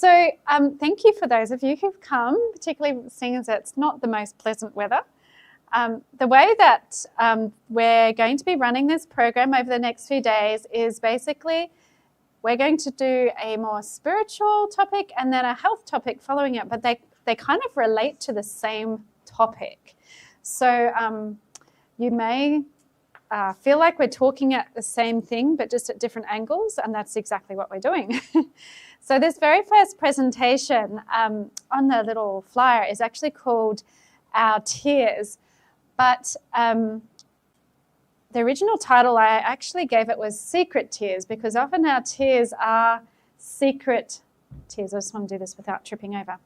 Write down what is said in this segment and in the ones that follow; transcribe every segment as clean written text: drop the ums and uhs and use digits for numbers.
So thank you for those of you who've come, particularly seeing as it's not the most pleasant weather. The way that we're going to be running this program over the next few days is basically we're going to do a more spiritual topic and then a health topic following it, but they kind of relate to the same topic. So you may feel like we're talking at the same thing, but just at different angles, and that's exactly what we're doing. So this very first presentation on the little flyer is actually called Our Tears, but the original title I actually gave it was Secret Tears, because often our tears are secret tears. I just want to do this without tripping over.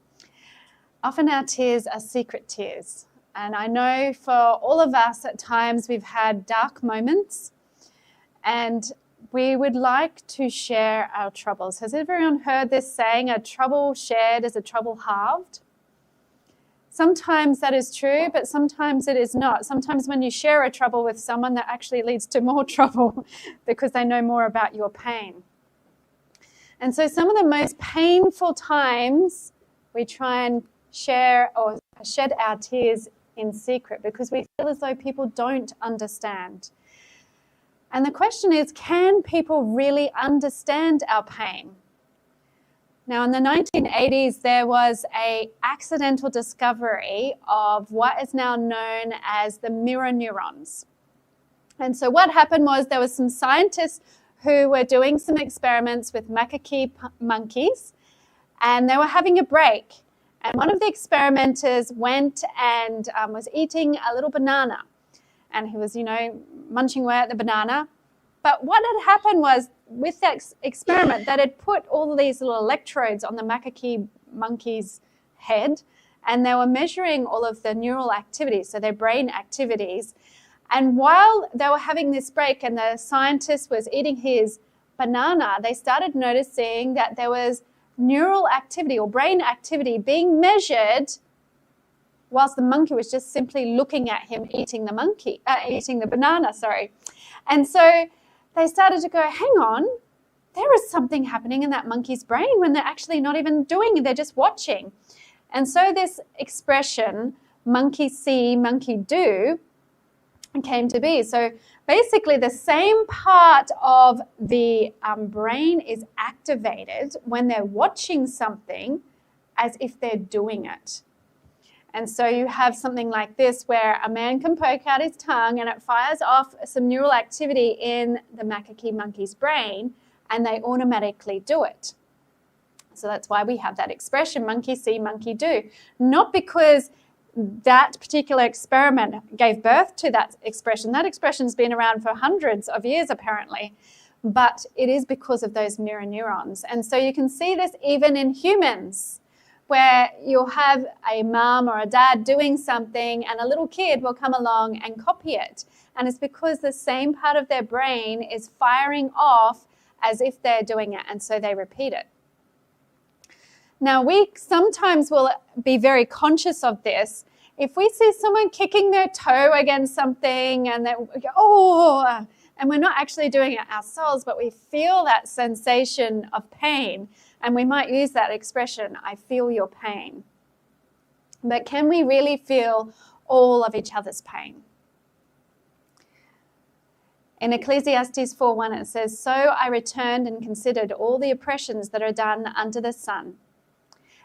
Often our tears are secret tears. And I know for all of us at times we've had dark moments and we would like to share our troubles. Has everyone heard this saying, a trouble shared is a trouble halved? Sometimes that is true, but sometimes it is not. Sometimes when you share a trouble with someone, that actually leads to more trouble because they know more about your pain. And so some of the most painful times we try and share or shed our tears in secret because we feel as though people don't understand. And the question is, can people really understand our pain? Now, in the 1980s, there was an accidental discovery of what is now known as the mirror neurons. And so what happened was there were some scientists who were doing some experiments with macaque monkeys, and they were having a break. And one of the experimenters went and was eating a little banana. And he was, munching away at the banana. But what had happened was, with that experiment, that had put all of these little electrodes on the macaque monkey's head, and they were measuring all of the neural activities, so their brain activities. And while they were having this break and the scientist was eating his banana, they started noticing that there was neural activity or brain activity being measured whilst the monkey was just simply looking at him eating the banana. And so they started to go, hang on, there is something happening in that monkey's brain when they're actually not even doing it, they're just watching. And so this expression, monkey see, monkey do, came to be. So basically the same part of the brain is activated when they're watching something as if they're doing it. And so you have something like this where a man can poke out his tongue and it fires off some neural activity in the macaque monkey's brain and they automatically do it. So that's why we have that expression, monkey see, monkey do. Not because that particular experiment gave birth to that expression. That expression's been around for hundreds of years apparently, but it is because of those mirror neurons. And so you can see this even in humans, where you'll have a mum or a dad doing something and a little kid will come along and copy it. And it's because the same part of their brain is firing off as if they're doing it, and so they repeat it. Now, we sometimes will be very conscious of this. If we see someone kicking their toe against something and they go, oh, and we're not actually doing it ourselves, but we feel that sensation of pain, and we might use that expression, I feel your pain. But can we really feel all of each other's pain? In Ecclesiastes 4:1 it says, so I returned and considered all the oppressions that are done under the sun.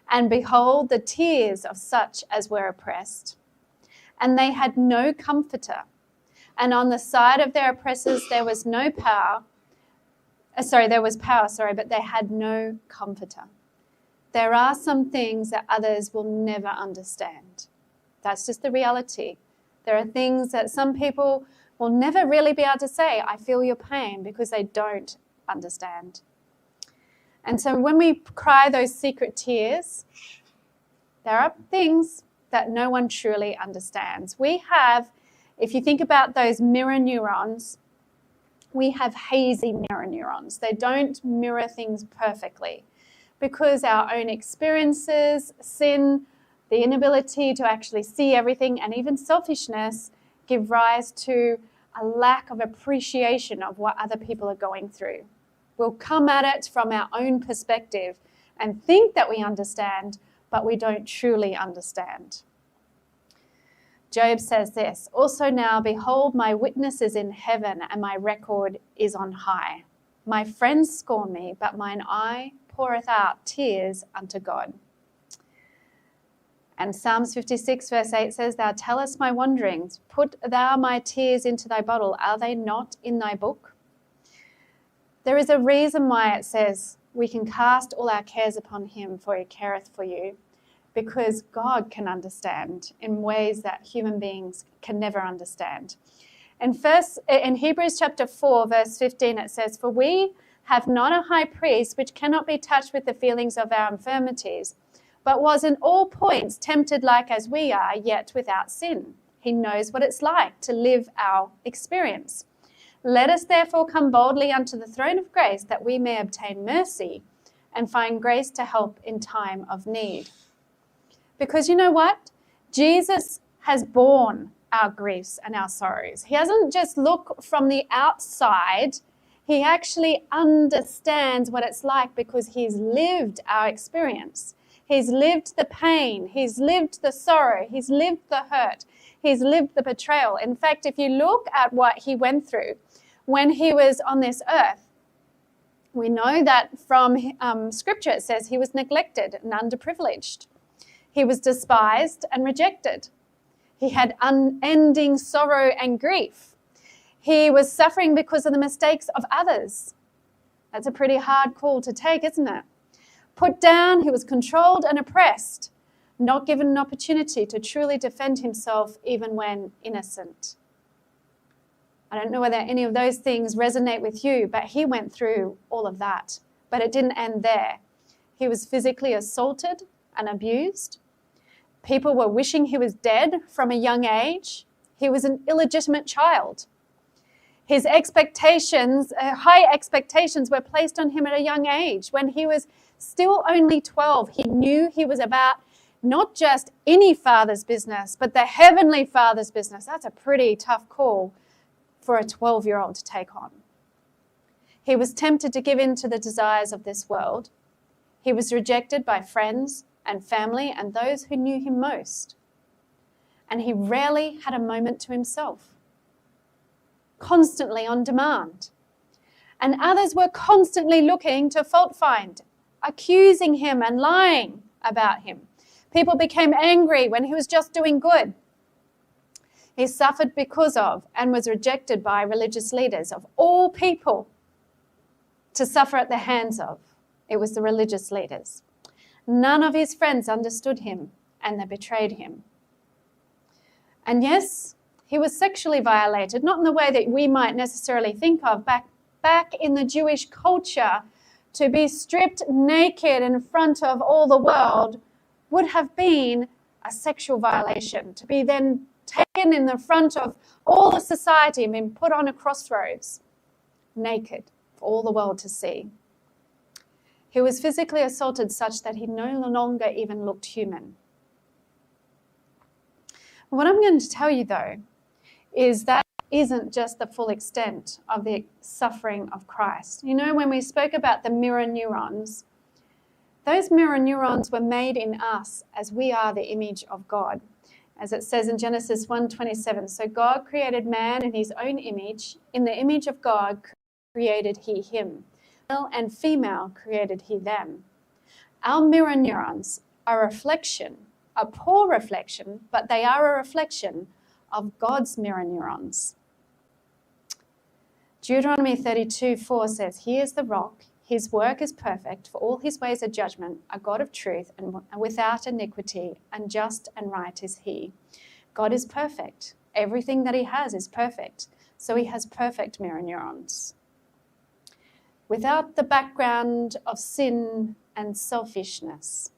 And behold, the tears of such as were oppressed. And they had no comforter. And on the side of their oppressors there was no power. There was power, but they had no comforter. There are some things that others will never understand. That's just the reality. There are things that some people will never really be able to say, I feel your pain, because they don't understand. And so when we cry those secret tears, there are things that no one truly understands. We have, if you think about those mirror neurons, we have hazy mirror neurons. They don't mirror things perfectly because our own experiences, sin, the inability to actually see everything, and even selfishness give rise to a lack of appreciation of what other people are going through. We'll come at it from our own perspective and think that we understand, but we don't truly understand. Job says this, "Also now, behold, my witness is in heaven, and my record is on high. My friends scorn me, but mine eye poureth out tears unto God." And Psalms 56 verse 8 says, "Thou tellest my wanderings. Put thou my tears into thy bottle. Are they not in thy book?" There is a reason why it says we can cast all our cares upon him, for he careth for you. Because God can understand in ways that human beings can never understand. In Hebrews chapter 4 verse 15 it says, "For we have not a high priest which cannot be touched with the feelings of our infirmities, but was in all points tempted like as we are, yet without sin. He knows what it's like to live our experience. Let us therefore come boldly unto the throne of grace, that we may obtain mercy and find grace to help in time of need." Because you know what? Jesus has borne our griefs and our sorrows. He doesn't just look from the outside. He actually understands what it's like because he's lived our experience. He's lived the pain. He's lived the sorrow. He's lived the hurt. He's lived the betrayal. In fact, if you look at what he went through when he was on this earth, we know that from Scripture it says he was neglected and underprivileged. He was despised and rejected. He had unending sorrow and grief. He was suffering because of the mistakes of others. That's a pretty hard call to take, isn't it? Put down, he was controlled and oppressed, not given an opportunity to truly defend himself even when innocent. I don't know whether any of those things resonate with you, but he went through all of that. But it didn't end there. He was physically assaulted and abused. People were wishing he was dead from a young age. He was an illegitimate child. His expectations, high expectations were placed on him at a young age. When he was still only 12, he knew he was about not just any father's business, but the heavenly Father's business. That's a pretty tough call for a 12-year-old to take on. He was tempted to give in to the desires of this world. He was rejected by friends and family and those who knew him most. And he rarely had a moment to himself, constantly on demand. And others were constantly looking to fault find, accusing him and lying about him. People became angry when he was just doing good. He suffered because of and was rejected by religious leaders of all people to suffer at the hands of. It was the religious leaders. None of his friends understood him and they betrayed him. And yes, he was sexually violated, not in the way that we might necessarily think of. Back in the Jewish culture, to be stripped naked in front of all the world would have been a sexual violation. To be then taken in the front of all the society and been put on a crossroads, naked, for all the world to see. He was physically assaulted such that he no longer even looked human. What I'm going to tell you, though, is that isn't just the full extent of the suffering of Christ. You know, when we spoke about the mirror neurons, those mirror neurons were made in us as we are the image of God. As it says in Genesis 1:27, so God created man in his own image. In the image of God created he him. Male and female created he them. Our mirror neurons are a reflection, a poor reflection, but they are a reflection of God's mirror neurons. Deuteronomy 32:4 says, he is the rock, his work is perfect, for all his ways are judgment, a God of truth and without iniquity, and just and right is he. God is perfect. Everything that he has is perfect. So he has perfect mirror neurons. Without the background of sin and selfishness.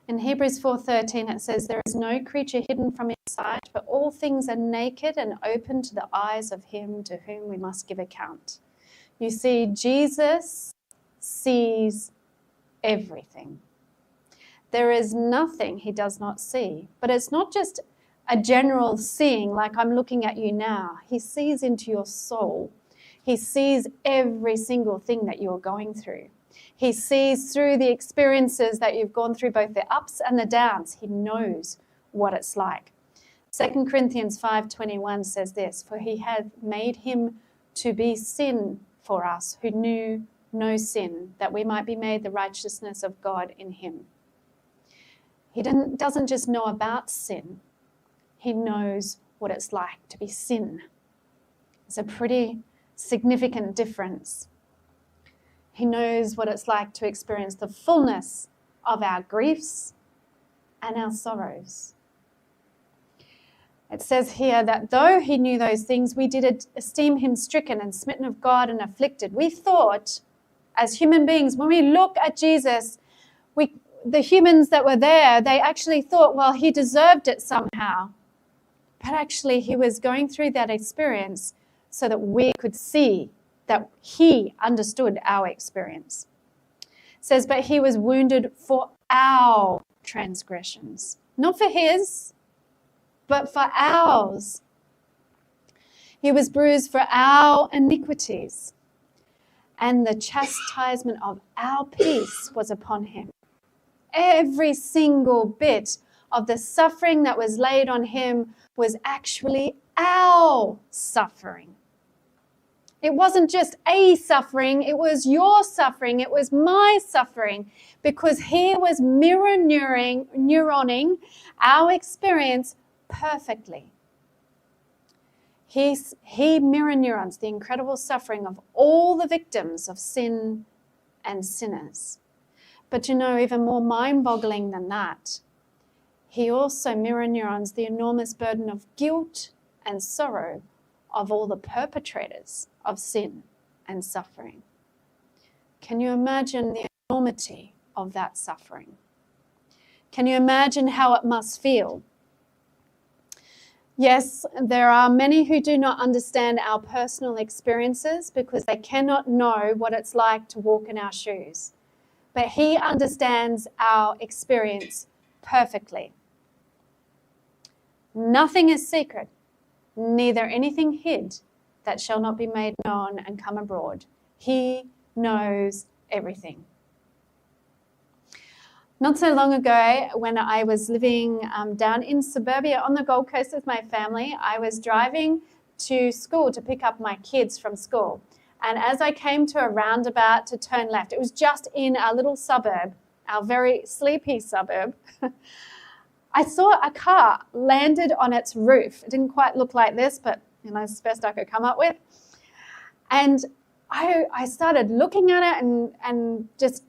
In Hebrews 4:13 it says, there is no creature hidden from his sight, but all things are naked and open to the eyes of him to whom we must give account. You see, Jesus sees everything. There is nothing he does not see. But it's not just a general seeing like I'm looking at you now. He sees into your soul. He sees every single thing that you're going through. He sees through the experiences that you've gone through, both the ups and the downs. He knows what it's like. 2 Corinthians 5:21 says this, "For he hath made him to be sin for us, who knew no sin, that we might be made the righteousness of God in him." He doesn't just know about sin. He knows what it's like to be sin. It's a pretty significant difference. He knows what it's like to experience the fullness of our griefs and our sorrows. It says here that though he knew those things, we did esteem him stricken and smitten of God and afflicted. We thought, as human beings, when we look at Jesus, the humans that were there, they actually thought, well, he deserved it somehow. But actually, he was going through that experience so that we could see that he understood our experience. It says, but he was wounded for our transgressions, not for his, but for ours. He was bruised for our iniquities, and the chastisement of our peace was upon him. Every single bit of the suffering that was laid on him was actually our suffering. It wasn't just a suffering, it was your suffering, it was my suffering, because he was neuroning our experience perfectly. He mirror neurons the incredible suffering of all the victims of sin and sinners. But even more mind-boggling than that, he also mirror neurons the enormous burden of guilt and sorrow of all the perpetrators of sin and suffering. Can you imagine the enormity of that suffering? Can you imagine how it must feel? Yes, there are many who do not understand our personal experiences because they cannot know what it's like to walk in our shoes. But he understands our experience perfectly. Nothing is secret, neither anything hid that shall not be made known and come abroad. He knows everything. Not so long ago, when I was living down in suburbia on the Gold Coast with my family, I was driving to school to pick up my kids from school. And as I came to a roundabout to turn left, it was just in our little suburb, our very sleepy suburb, I saw a car landed on its roof. It didn't quite look like this, but it's the best I could come up with. And I started looking at it and just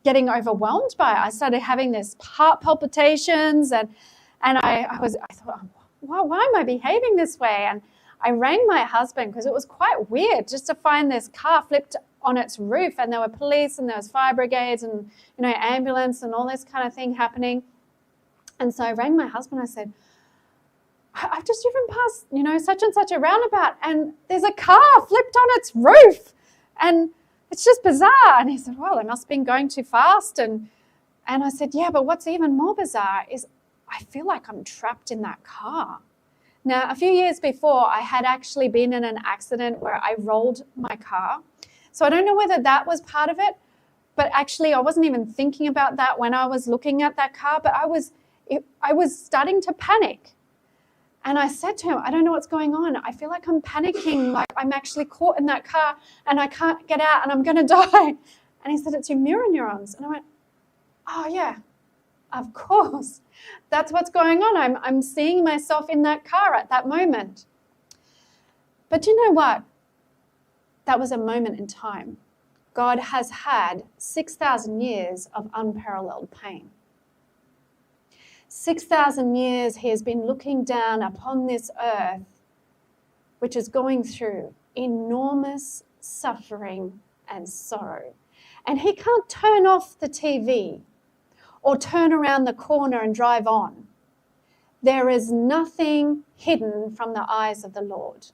getting overwhelmed by it. I started having this heart palpitations, and I thought, why am I behaving this way? And I rang my husband because it was quite weird just to find this car flipped on its roof, and there were police and there was fire brigades and ambulance and all this kind of thing happening. And so I rang my husband. I said, I've just driven past, such and such a roundabout, and there's a car flipped on its roof, and it's just bizarre. And he said, well, they must have been going too fast. And I said, yeah, but what's even more bizarre is I feel like I'm trapped in that car. Now, a few years before, I had actually been in an accident where I rolled my car. So I don't know whether that was part of it, but actually I wasn't even thinking about that when I was looking at that car, but I was starting to panic. And I said to him, I don't know what's going on. I feel like I'm panicking, like I'm actually caught in that car and I can't get out and I'm going to die. And he said, it's your mirror neurons. And I went, oh yeah, of course. That's what's going on. I'm seeing myself in that car at that moment. But you know what? That was a moment in time. God has had 6,000 years of unparalleled pain. 6,000 years he has been looking down upon this earth, which is going through enormous suffering and sorrow. And he can't turn off the TV or turn around the corner and drive on. There is nothing hidden from the eyes of the Lord.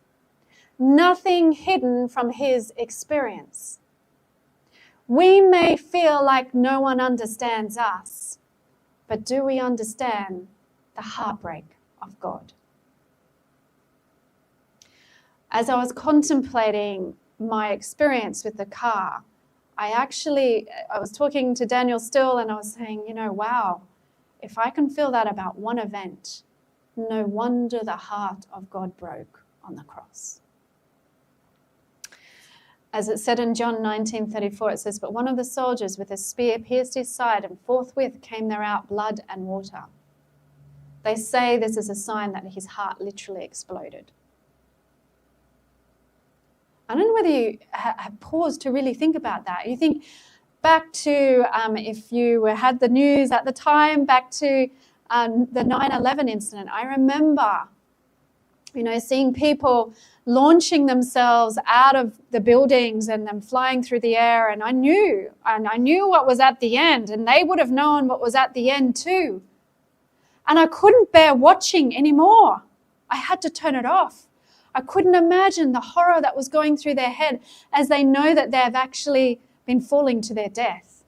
Nothing hidden from his experience. We may feel like no one understands us, but do we understand the heartbreak of God? As I was contemplating my experience with the car, I was talking to Daniel Still, and I was saying, wow, if I can feel that about one event, no wonder the heart of God broke on the cross. As it said in John 19:34, it says, "But one of the soldiers with a spear pierced his side, and forthwith came there out blood and water." They say this is a sign that his heart literally exploded. I don't know whether you have paused to really think about that. You think back to, if you had the news at the time, back to the 9/11 incident. I remember, seeing people launching themselves out of the buildings and them flying through the air. And I knew what was at the end, and they would have known what was at the end too. And I couldn't bear watching anymore. I had to turn it off. I couldn't imagine the horror that was going through their head as they know that they've actually been falling to their death.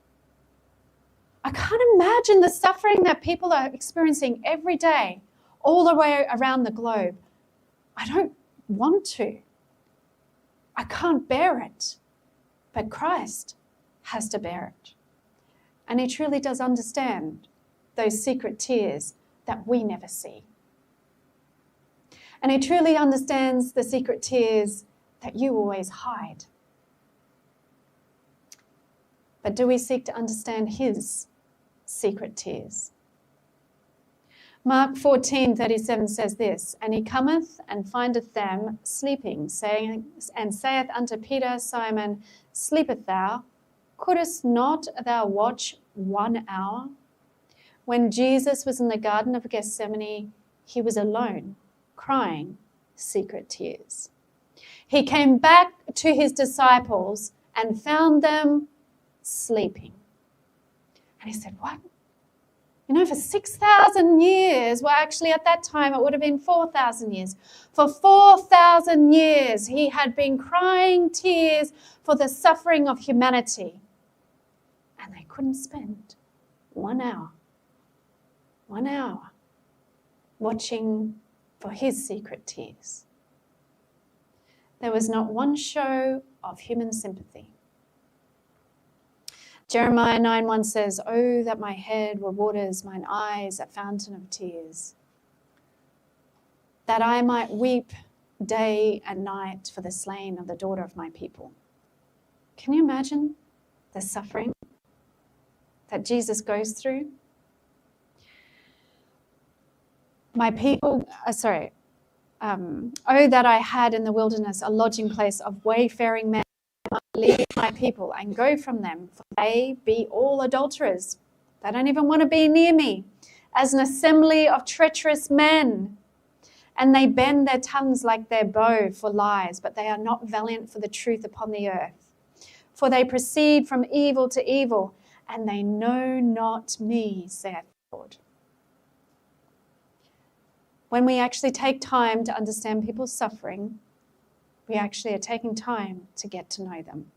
I can't imagine the suffering that people are experiencing every day, all the way around the globe. I don't want to. I can't bear it. But Christ has to bear it. And he truly does understand those secret tears that we never see. And he truly understands the secret tears that you always hide. But do we seek to understand his secret tears? Mark 14:37 says this, "And he cometh and findeth them sleeping, and saith unto Peter, Simon, sleepeth thou? Couldst not thou watch 1 hour? When Jesus was in the Garden of Gethsemane, he was alone, crying secret tears. He came back to his disciples and found them sleeping." And he said, "What? For 6,000 years, well, actually at that time it would have been 4,000 years. For 4,000 years he had been crying tears for the suffering of humanity. And they couldn't spend 1 hour watching for his secret tears. There was not one show of human sympathy. Jeremiah 9:1 says, "Oh, that my head were waters, mine eyes a fountain of tears, that I might weep day and night for the slain of the daughter of my people." Can you imagine the suffering that Jesus goes through? My people, oh, that I had in the wilderness a lodging place of wayfaring men, I might leave my people and go from them, for they be all adulterers. They don't even want to be near me, as an assembly of treacherous men. And they bend their tongues like their bow for lies, but they are not valiant for the truth upon the earth. For they proceed from evil to evil, and they know not me, saith the Lord. When we actually take time to understand people's suffering, we actually are taking time to get to know them.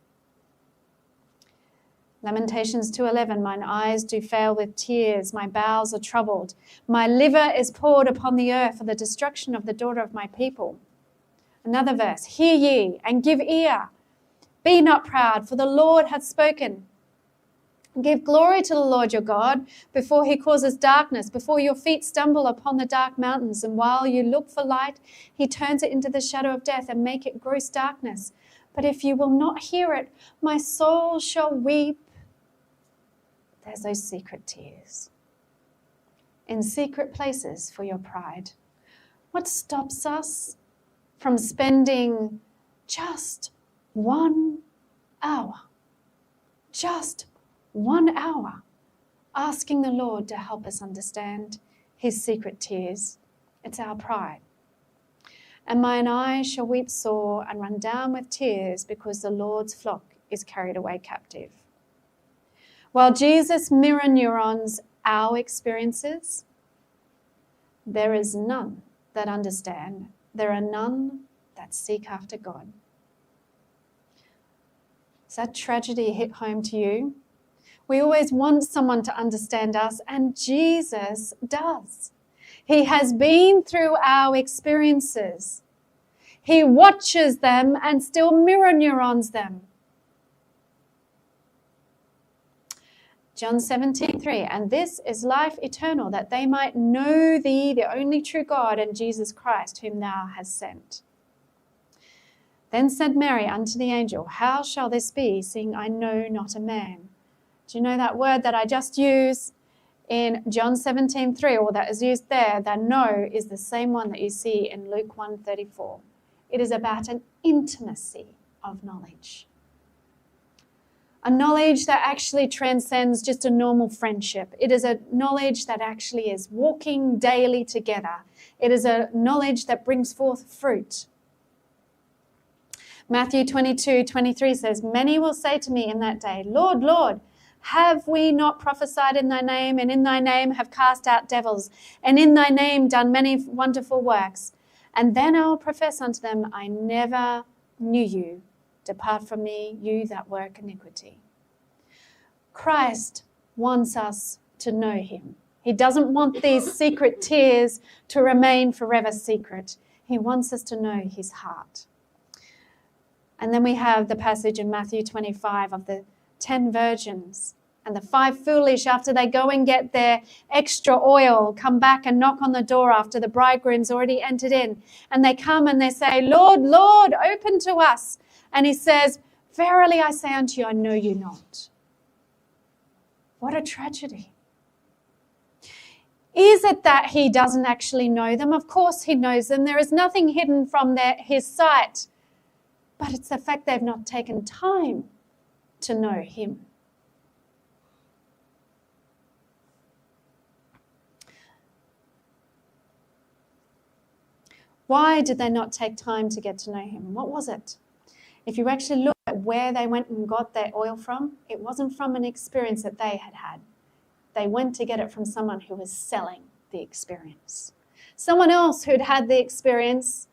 Lamentations 2:11, "Mine eyes do fail with tears, my bowels are troubled. My liver is poured upon the earth for the destruction of the daughter of my people." Another verse, "Hear ye and give ear. Be not proud, for the Lord hath spoken. Give glory to the Lord your God before he causes darkness, before your feet stumble upon the dark mountains. And while you look for light, he turns it into the shadow of death and make it gross darkness. But if you will not hear it, my soul shall weep." There's those secret tears. In secret places for your pride. What stops us from spending just 1 hour? Just 1 hour asking the Lord to help us understand his secret tears. It's our pride. "And mine eyes shall weep sore and run down with tears, because the Lord's flock is carried away captive." While Jesus mirror neurons our experiences, there is none that understand. There are none that seek after God. Does that tragedy hit home to you? We always want someone to understand us, and Jesus does. He has been through our experiences. He watches them and still mirror neurons them. John 17:3, and this is life eternal, that they might know thee, the only true God, and Jesus Christ, whom thou hast sent. Then said Mary unto the angel, how shall this be, seeing I know not a man? Do you know that word that I just used in John 17:3, or that is used there, that know, is the same one that you see in Luke 1:34. It is about an intimacy of knowledge. A knowledge that actually transcends just a normal friendship. It is a knowledge that actually is walking daily together. It is a knowledge that brings forth fruit. Matthew 22:23 says, many will say to me in that day, Lord, Lord, have we not prophesied in thy name, and in thy name have cast out devils, and in thy name done many wonderful works? And then I will profess unto them, I never knew you. Depart from me, you that work iniquity. Christ wants us to know him. He doesn't want these secret tears to remain forever secret. He wants us to know his heart. And then we have the passage in Matthew 25 of the 10 virgins and the 5 foolish, after they go and get their extra oil, come back and knock on the door after the bridegroom's already entered in. And they come and they say, Lord, Lord, open to us. And he says, verily I say unto you, I know you not. What a tragedy. Is it that he doesn't actually know them? Of course he knows them. There is nothing hidden from his sight. But it's the fact they've not taken time to know him. Why did they not take time to get to know him? What was it? If you actually look at where they went and got their oil from, it wasn't from an experience that they had had. They went to get it from someone who was selling the experience. Someone else who'd had the experience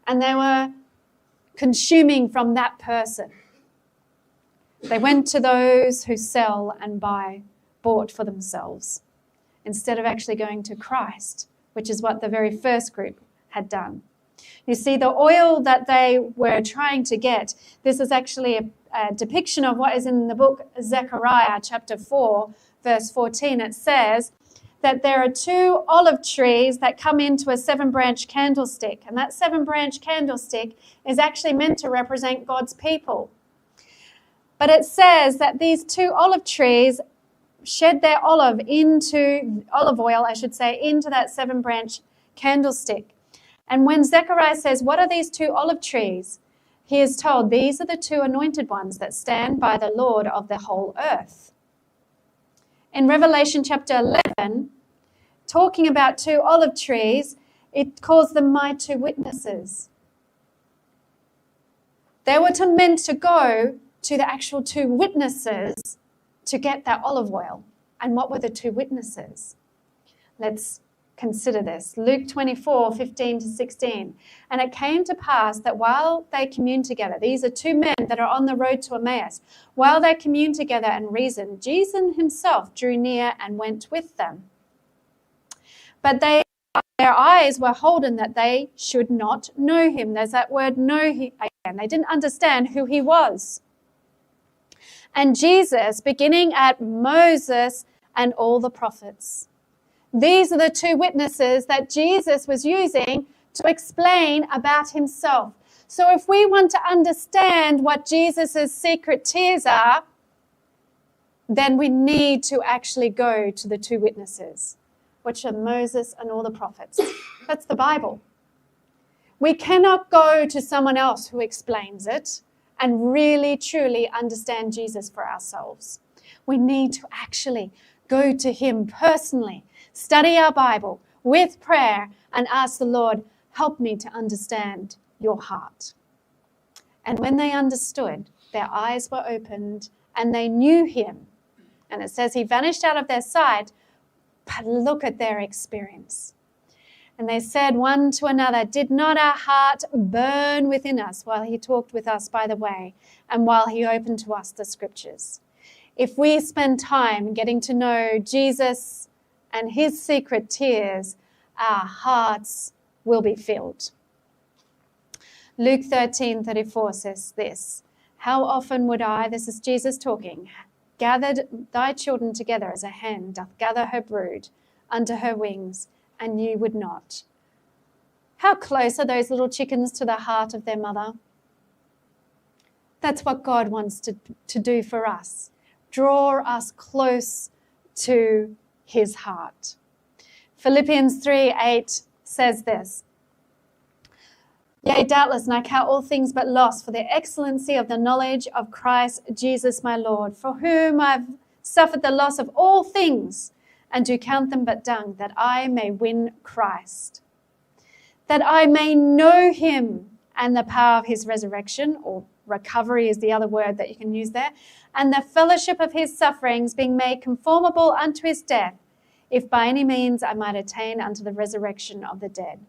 and they were consuming from that person. They went to those who sell and bought for themselves, instead of actually going to Christ, which is what the very first group had done. You see, the oil that they were trying to get, this is actually a depiction of what is in the book Zechariah chapter 4, verse 14. It says that there are 2 olive trees that come into a 7-branch candlestick. And that 7-branch candlestick is actually meant to represent God's people. But it says that these 2 olive trees shed their olive oil, into that 7-branch candlestick. And when Zechariah says, what are these 2 olive trees? He is told, these are the 2 anointed ones that stand by the Lord of the whole earth. In Revelation chapter 11, talking about 2 olive trees, it calls them my 2 witnesses. They were meant to go to the actual 2 witnesses to get that olive oil. And what were the 2 witnesses? Let's consider this. Luke 24:15-16. And it came to pass that while they communed together, these are 2 men that are on the road to Emmaus, while they communed together and reasoned, Jesus himself drew near and went with them. But their eyes were holden that they should not know him. There's that word know again. They didn't understand who he was. And Jesus, beginning at Moses and all the prophets. These are the 2 witnesses that Jesus was using to explain about himself. So if we want to understand what Jesus' secret tears are, then we need to actually go to the 2 witnesses, which are Moses and all the prophets. That's the Bible. We cannot go to someone else who explains it and really, truly understand Jesus for ourselves. We need to actually go to him personally, study our Bible with prayer, and ask the Lord, help me to understand your heart. And when they understood, their eyes were opened and they knew him. And it says he vanished out of their sight, but look at their experience. And they said one to another, did not our heart burn within us while he talked with us by the way, and while he opened to us the scriptures? If we spend time getting to know Jesus and his secret tears, our hearts will be filled. Luke 13:34 says this, how often would I, this is Jesus talking, gathered thy children together as a hen doth gather her brood under her wings, and you would not. How close are those little chickens to the heart of their mother? That's what God wants to do for us. Draw us close to his heart. Philippians 3:8 says this, Yea, doubtless, and I count all things but loss for the excellency of the knowledge of Christ Jesus my Lord, for whom I've suffered the loss of all things, and do count them but dung, that I may win Christ, that I may know him and the power of his resurrection, or recovery is the other word that you can use there, and the fellowship of his sufferings, being made conformable unto his death, if by any means I might attain unto the resurrection of the dead.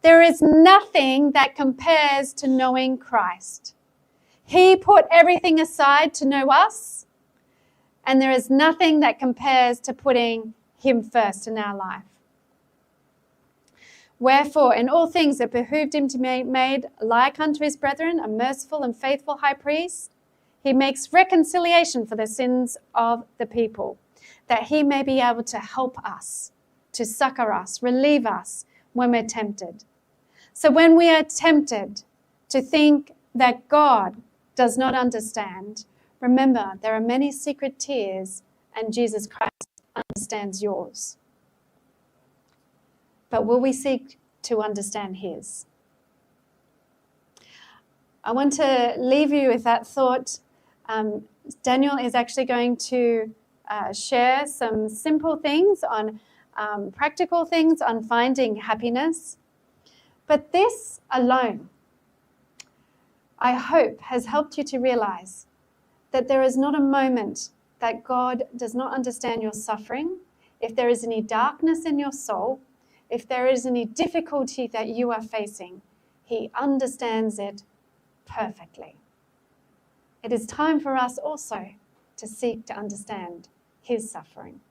There is nothing that compares to knowing Christ. He put everything aside to know us, and there is nothing that compares to putting him first in our life. Wherefore, in all things it behooved him to be made like unto his brethren, a merciful and faithful high priest. He makes reconciliation for the sins of the people, that he may be able to help us, to succor us, relieve us when we're tempted. So when we are tempted to think that God does not understand, remember there are many secret tears, and Jesus Christ understands yours. But will we seek to understand his? I want to leave you with that thought. Daniel is actually going to share some simple things on practical things on finding happiness. But this alone, I hope, has helped you to realize that there is not a moment that God does not understand your suffering. If there is any darkness in your soul, if there is any difficulty that you are facing, he understands it perfectly. It is time for us also to seek to understand his suffering.